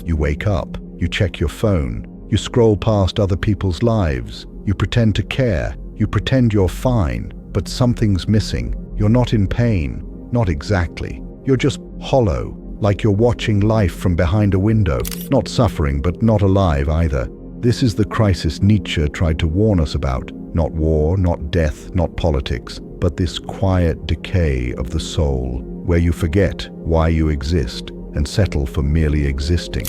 You wake up, you check your phone, you scroll past other people's lives, you pretend to care, you pretend you're fine, but something's missing. You're not in pain, not exactly. You're just hollow, like you're watching life from behind a window, not suffering but not alive either. This is the crisis Nietzsche tried to warn us about. Not war, not death, not politics, but this quiet decay of the soul, where you forget why you exist and settle for merely existing.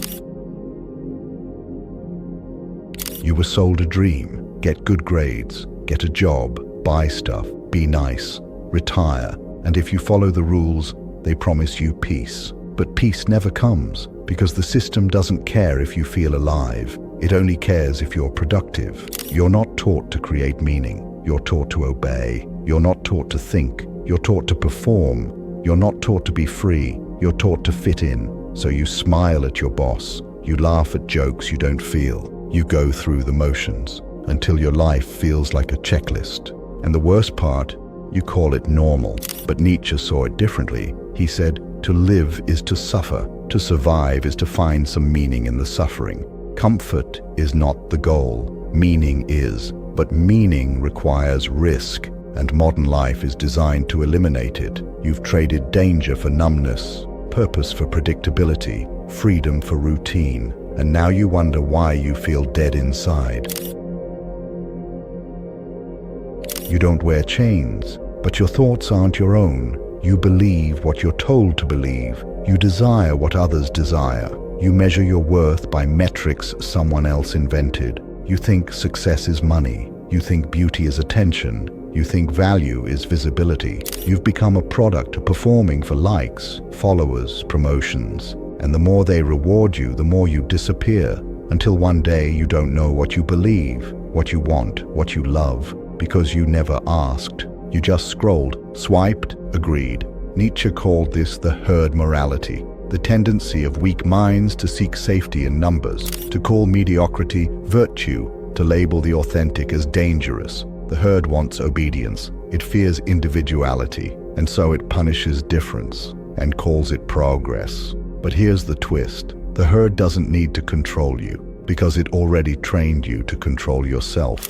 You were sold a dream: get good grades, get a job, buy stuff, be nice, retire, and if you follow the rules, they promise you peace. But peace never comes, because the system doesn't care if you feel alive. It only cares if you're productive. You're not taught to create meaning. You're taught to obey. You're not taught to think. You're taught to perform. You're not taught to be free. You're taught to fit in. So you smile at your boss. You laugh at jokes you don't feel. You go through the motions until your life feels like a checklist. And the worst part, you call it normal. But Nietzsche saw it differently. He said, to live is to suffer. To survive is to find some meaning in the suffering. Comfort is not the goal. Meaning is. But meaning requires risk, and modern life is designed to eliminate it. You've traded danger for numbness, purpose for predictability, freedom for routine, and now you wonder why you feel dead inside. You don't wear chains, but your thoughts aren't your own. You believe what you're told to believe. You desire what others desire. You measure your worth by metrics someone else invented. You think success is money. You think beauty is attention. You think value is visibility. You've become a product performing for likes, followers, promotions. And the more they reward you, the more you disappear, until one day you don't know what you believe, what you want, what you love, because you never asked. You just scrolled, swiped, agreed. Nietzsche called this the herd morality, the tendency of weak minds to seek safety in numbers, to call mediocrity virtue, to label the authentic as dangerous. The herd wants obedience. It fears individuality, and so it punishes difference and calls it progress. But here's the twist. The herd doesn't need to control you, because it already trained you to control yourself.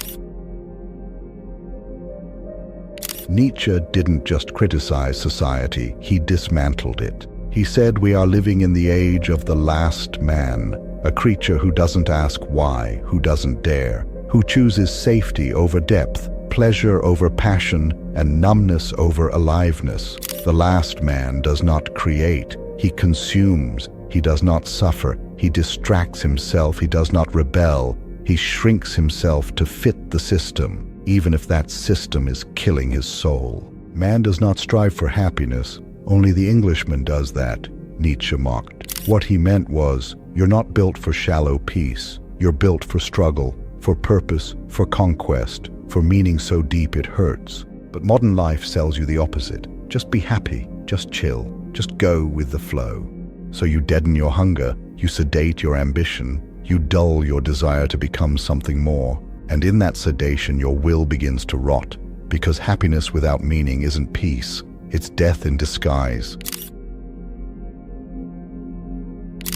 Nietzsche didn't just criticize society, he dismantled it. He said we are living in the age of the last man, a creature who doesn't ask why, who doesn't dare, who chooses safety over depth, pleasure over passion, and numbness over aliveness. The last man does not create, he consumes. He does not suffer, he distracts himself, he does not rebel, he shrinks himself to fit the system, even if that system is killing his soul. Man does not strive for happiness, only the Englishman does that, Nietzsche mocked. What he meant was, you're not built for shallow peace, you're built for struggle, for purpose, for conquest, for meaning so deep it hurts. But modern life sells you the opposite. Just be happy, just chill, just go with the flow. So you deaden your hunger, you sedate your ambition, you dull your desire to become something more, and in that sedation your will begins to rot, because happiness without meaning isn't peace, it's death in disguise.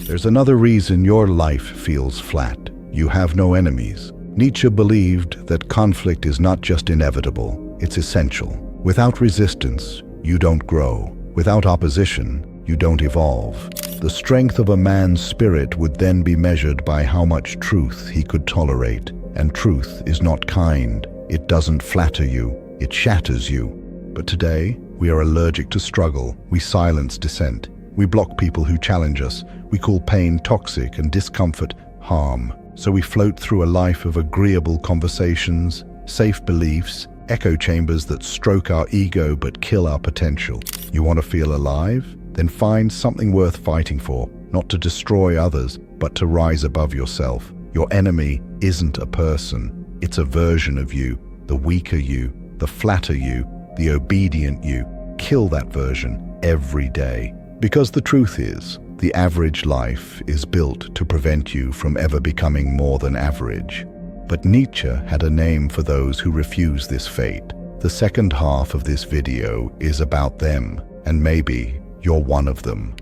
There's another reason your life feels flat. You have no enemies. Nietzsche believed that conflict is not just inevitable, it's essential. Without resistance, you don't grow. Without opposition, you don't evolve. The strength of a man's spirit would then be measured by how much truth he could tolerate. And truth is not kind. It doesn't flatter you. It shatters you. But today, we are allergic to struggle. We silence dissent. We block people who challenge us. We call pain toxic and discomfort harm. So we float through a life of agreeable conversations, safe beliefs, echo chambers that stroke our ego but kill our potential. You want to feel alive? Then find something worth fighting for, not to destroy others, but to rise above yourself. Your enemy isn't a person, it's a version of you, the weaker you, the flatter you, the obedient you. Kill that version every day. Because the truth is, the average life is built to prevent you from ever becoming more than average. But Nietzsche had a name for those who refuse this fate. The second half of this video is about them, and maybe you're one of them.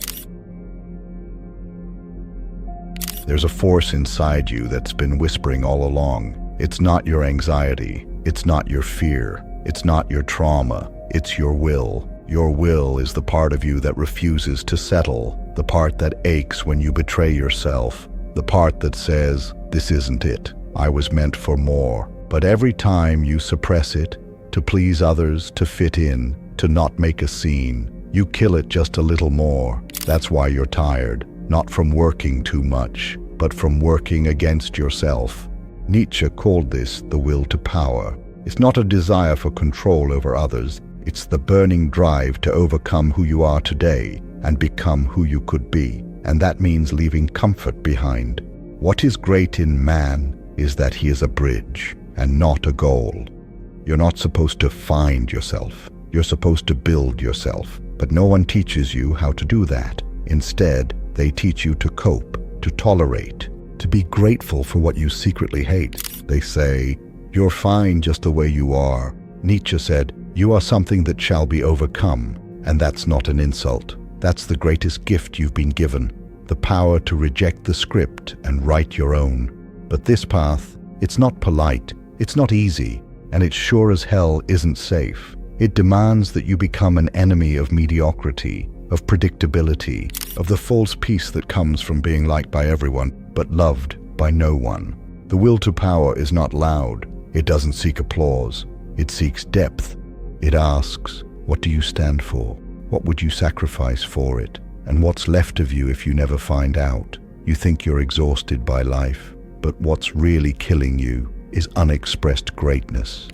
There's a force inside you that's been whispering all along. It's not your anxiety. It's not your fear. It's not your trauma. It's your will. Your will is the part of you that refuses to settle, the part that aches when you betray yourself, the part that says, "This isn't it. I was meant for more." But every time you suppress it, to please others, to fit in, to not make a scene, you kill it just a little more. That's why you're tired, not from working too much, but from working against yourself. Nietzsche called this the will to power. It's not a desire for control over others. It's the burning drive to overcome who you are today and become who you could be. And that means leaving comfort behind. What is great in man is that he is a bridge and not a goal. You're not supposed to find yourself. You're supposed to build yourself. But no one teaches you how to do that. Instead, they teach you to cope, to tolerate, to be grateful for what you secretly hate. They say, "You're fine just the way you are." Nietzsche said, "You are something that shall be overcome." And that's not an insult. That's the greatest gift you've been given, the power to reject the script and write your own. But this path, it's not polite, it's not easy, and it sure as hell isn't safe. It demands that you become an enemy of mediocrity, of predictability, of the false peace that comes from being liked by everyone, but loved by no one. The will to power is not loud. It doesn't seek applause. It seeks depth. It asks, what do you stand for? What would you sacrifice for it? And what's left of you if you never find out? You think you're exhausted by life, but what's really killing you is unexpressed greatness.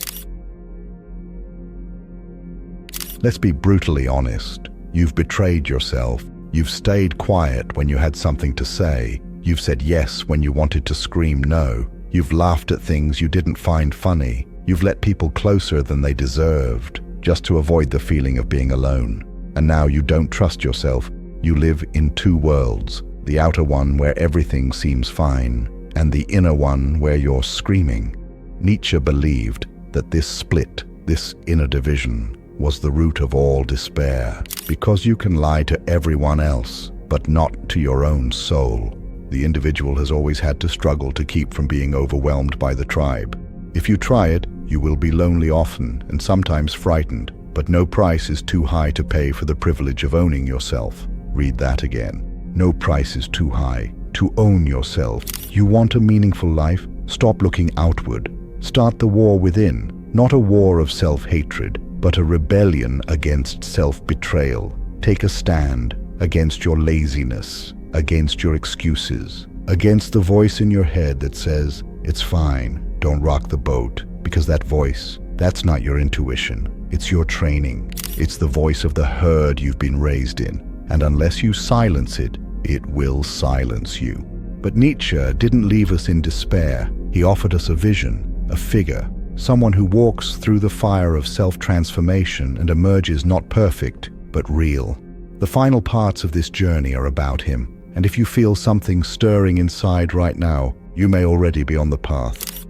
Let's be brutally honest. You've betrayed yourself. You've stayed quiet when you had something to say. You've said yes when you wanted to scream no. You've laughed at things you didn't find funny. You've let people closer than they deserved, just to avoid the feeling of being alone. And now you don't trust yourself. You live in two worlds, the outer one where everything seems fine, and the inner one where you're screaming. Nietzsche believed that this split, this inner division, was the root of all despair. Because you can lie to everyone else, but not to your own soul. The individual has always had to struggle to keep from being overwhelmed by the tribe. If you try it, you will be lonely often and sometimes frightened, but no price is too high to pay for the privilege of owning yourself. Read that again. No price is too high to own yourself. You want a meaningful life? Stop looking outward. Start the war within. Not a war of self-hatred, but a rebellion against self-betrayal. Take a stand against your laziness, against your excuses, against the voice in your head that says, "It's fine, don't rock the boat," because that voice, that's not your intuition. It's your training. It's the voice of the herd you've been raised in. And unless you silence it, it will silence you. But Nietzsche didn't leave us in despair. He offered us a vision, a figure, someone who walks through the fire of self-transformation and emerges not perfect, but real. The final parts of this journey are about him. And if you feel something stirring inside right now, you may already be on the path.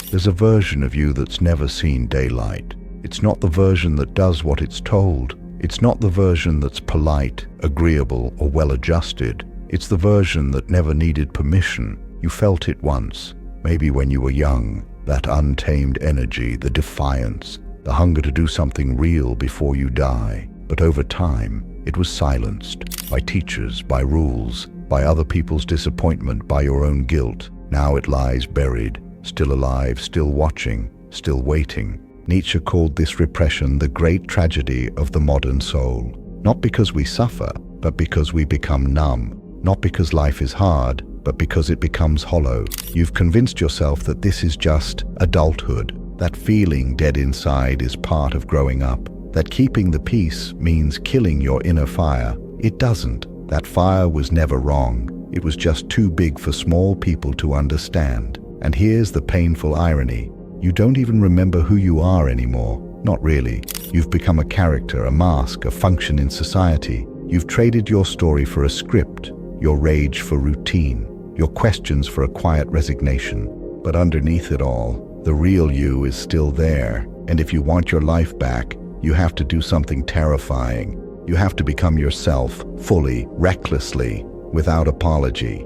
There's a version of you that's never seen daylight. It's not the version that does what it's told. It's not the version that's polite, agreeable, or well-adjusted. It's the version that never needed permission. You felt it once, maybe when you were young, that untamed energy, the defiance, the hunger to do something real before you die. But over time, it was silenced by teachers, by rules, by other people's disappointment, by your own guilt. Now it lies buried, still alive, still watching, still waiting. Nietzsche called this repression the great tragedy of the modern soul. Not because we suffer, but because we become numb. Not because life is hard, but because it becomes hollow. You've convinced yourself that this is just adulthood. That feeling dead inside is part of growing up. That keeping the peace means killing your inner fire. It doesn't. That fire was never wrong. It was just too big for small people to understand. And here's the painful irony. You don't even remember who you are anymore. Not really. You've become a character, a mask, a function in society. You've traded your story for a script, your rage for routine, your questions for a quiet resignation. But underneath it all, the real you is still there. And if you want your life back, you have to do something terrifying. You have to become yourself, fully, recklessly, without apology.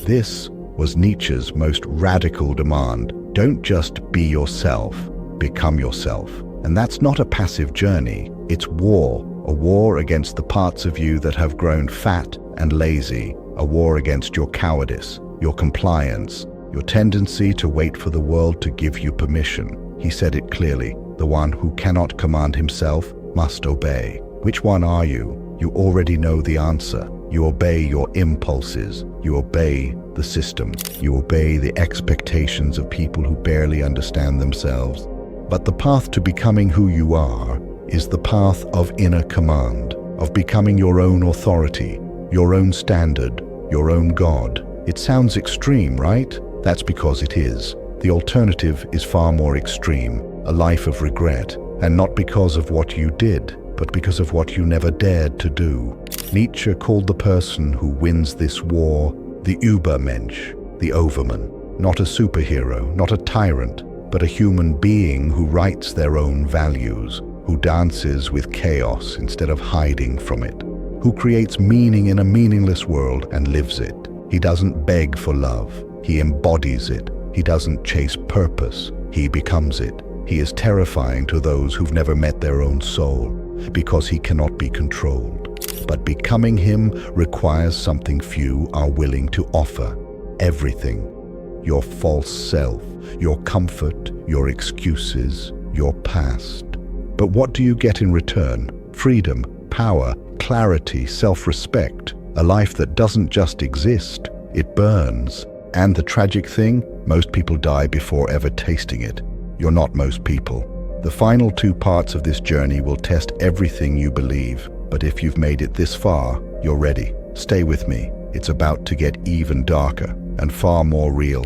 This was Nietzsche's most radical demand. Don't just be yourself, become yourself. And that's not a passive journey, it's war. A war against the parts of you that have grown fat and lazy. A war against your cowardice, your compliance, your tendency to wait for the world to give you permission. He said it clearly, the one who cannot command himself must obey. Which one are you? You already know the answer. You obey your impulses. You obey the system. You obey the expectations of people who barely understand themselves. But the path to becoming who you are is the path of inner command, of becoming your own authority, your own standard, your own God. It sounds extreme, right? That's because it is. The alternative is far more extreme, a life of regret, and not because of what you did, but because of what you never dared to do. Nietzsche called the person who wins this war the Übermensch, the overman, not a superhero, not a tyrant, but a human being who writes their own values, who dances with chaos instead of hiding from it, who creates meaning in a meaningless world and lives it. He doesn't beg for love, he embodies it. He doesn't chase purpose, he becomes it. He is terrifying to those who've never met their own soul, because he cannot be controlled. But becoming him requires something few are willing to offer: everything. Your false self, your comfort, your excuses, your past. But what do you get in return? Freedom, power, clarity, self-respect. A life that doesn't just exist, it burns. And the tragic thing, most people die before ever tasting it. You're not most people. The final two parts of this journey will test everything you believe. But if you've made it this far, you're ready. Stay with me. It's about to get even darker and far more real.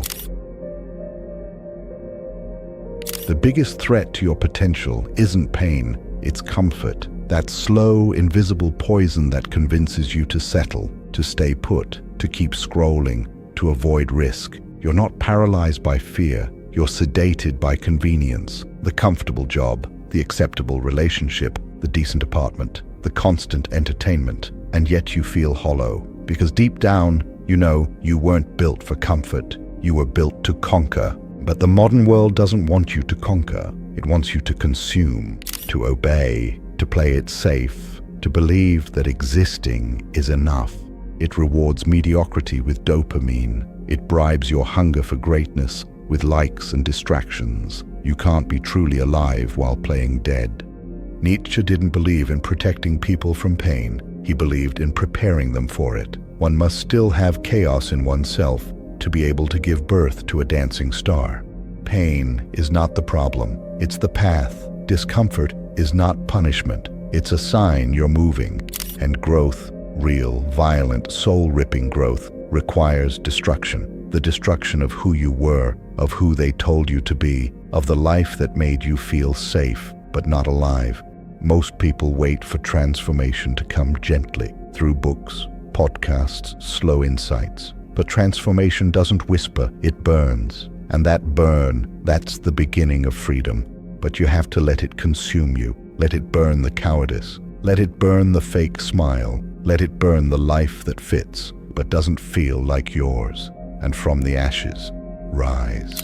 The biggest threat to your potential isn't pain, it's comfort. That slow, invisible poison that convinces you to settle, to stay put, to keep scrolling, to avoid risk. You're not paralyzed by fear, you're sedated by convenience. The comfortable job, the acceptable relationship, the decent apartment, the constant entertainment. And yet you feel hollow, because deep down, you know you weren't built for comfort. You were built to conquer. But the modern world doesn't want you to conquer. It wants you to consume, to obey, to play it safe, to believe that existing is enough. It rewards mediocrity with dopamine. It bribes your hunger for greatness with likes and distractions. You can't be truly alive while playing dead. Nietzsche didn't believe in protecting people from pain. He believed in preparing them for it. One must still have chaos in oneself to be able to give birth to a dancing star. Pain is not the problem, it's the path. Discomfort is not punishment, it's a sign you're moving. And growth, real, violent, soul-ripping growth, requires destruction. The destruction of who you were, of who they told you to be, of the life that made you feel safe, but not alive. Most people wait for transformation to come gently, through books, podcasts, slow insights. But transformation doesn't whisper, it burns. And that burn, that's the beginning of freedom. But you have to let it consume you. Let it burn the cowardice. Let it burn the fake smile. Let it burn the life that fits, but doesn't feel like yours. And from the ashes, rise.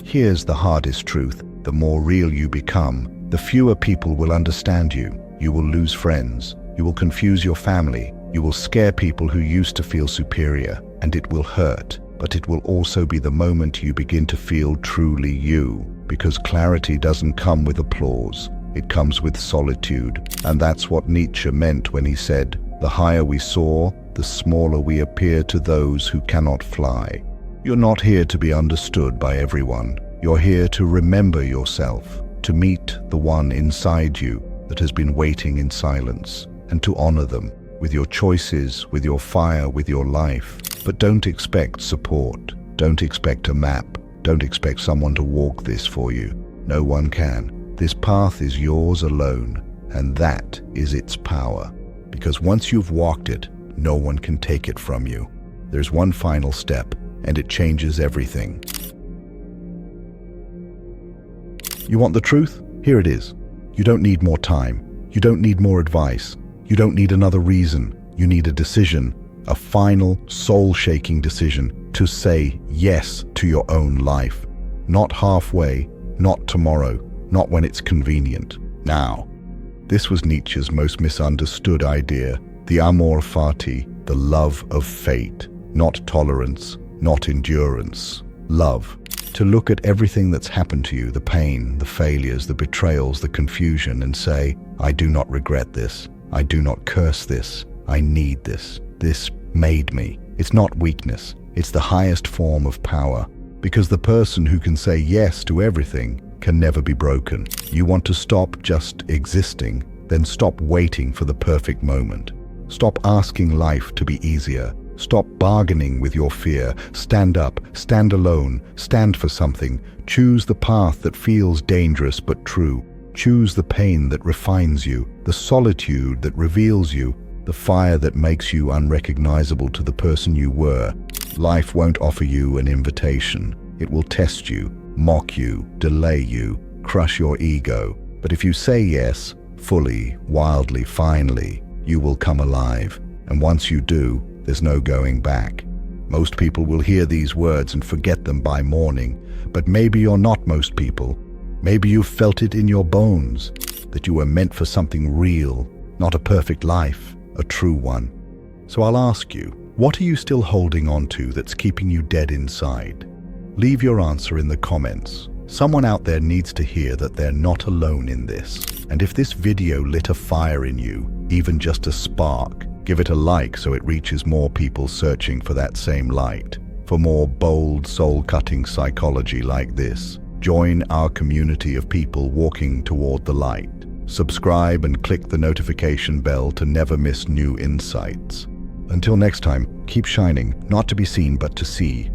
Here's the hardest truth. The more real you become, the fewer people will understand you. You will lose friends. You will confuse your family. You will scare people who used to feel superior, and it will hurt. But it will also be the moment you begin to feel truly you, because clarity doesn't come with applause. It comes with solitude. And that's what Nietzsche meant when he said, "The higher we soar, the smaller we appear to those who cannot fly." You're not here to be understood by everyone. You're here to remember yourself, to meet the one inside you that has been waiting in silence, and to honor them with your choices, with your fire, with your life. But don't expect support. Don't expect a map. Don't expect someone to walk this for you. No one can. This path is yours alone, and that is its power. Because once you've walked it, no one can take it from you. There's one final step, and it changes everything. You want the truth? Here it is. You don't need more time. You don't need more advice. You don't need another reason. You need a decision, a final, soul-shaking decision to say yes to your own life. Not halfway, not tomorrow, not when it's convenient. Now. This was Nietzsche's most misunderstood idea, the amor fati, the love of fate, not tolerance, not endurance, love. To look at everything that's happened to you, the pain, the failures, the betrayals, the confusion, and say, I do not regret this. I do not curse this. I need this. This made me. It's not weakness. It's the highest form of power. Because the person who can say yes to everything can never be broken. You want to stop just existing, then stop waiting for the perfect moment. Stop asking life to be easier. Stop bargaining with your fear. Stand up, stand alone, stand for something. Choose the path that feels dangerous but true. Choose the pain that refines you, the solitude that reveals you, the fire that makes you unrecognizable to the person you were. Life won't offer you an invitation. It will test you, mock you, delay you, crush your ego. But if you say yes, fully, wildly, finally, you will come alive. And once you do, there's no going back. Most people will hear these words and forget them by morning. But maybe you're not most people. Maybe you've felt it in your bones, that you were meant for something real, not a perfect life, a true one. So I'll ask you, what are you still holding on to that's keeping you dead inside? Leave your answer in the comments. Someone out there needs to hear that they're not alone in this. And if this video lit a fire in you, even just a spark, give it a like so it reaches more people searching for that same light. For more bold, soul-cutting psychology like this, join our community of people walking toward the light. Subscribe and click the notification bell to never miss new insights. Until next time, keep shining, not to be seen but to see.